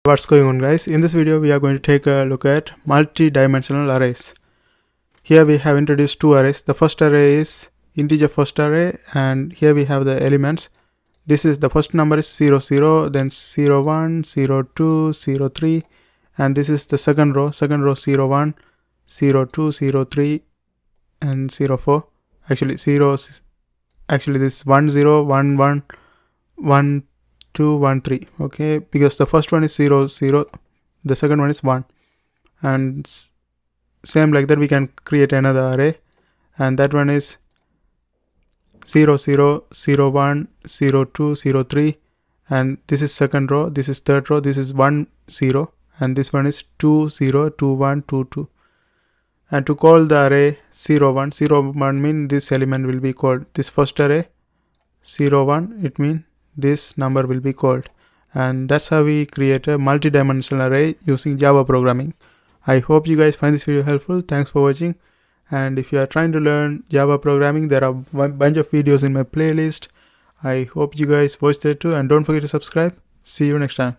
What's going on, guys? In this video we are going to take a look at multi-dimensional arrays. Here we have introduced two arrays. The first array is integer first array, and here we have the elements. This is the first number is 0 0, then 0 1, 0 2, 0 3, and this is the second row 0 1, 0 2, 0 3, and 0 4. Actually this is 1 0 1 1 1 2 1 3. Okay, because the first one is 0 0, the second one is 1, and same like that we can create another array, and that one is 0 0 0 1 0 2 0 3, and this is second row, this is third row, this is 1 0, and this one is 2 0 2 1 2 2. And to call the array 0 1, 0 1 mean this element will be called. This first array 0 1, it means this number will be called. And that's how we create a multi-dimensional array using Java programming. I hope you guys find this video helpful. Thanks for watching. And if you are trying to learn Java programming, there are a bunch of videos in my playlist. I hope you guys watch that too, and don't forget to subscribe. See you next time.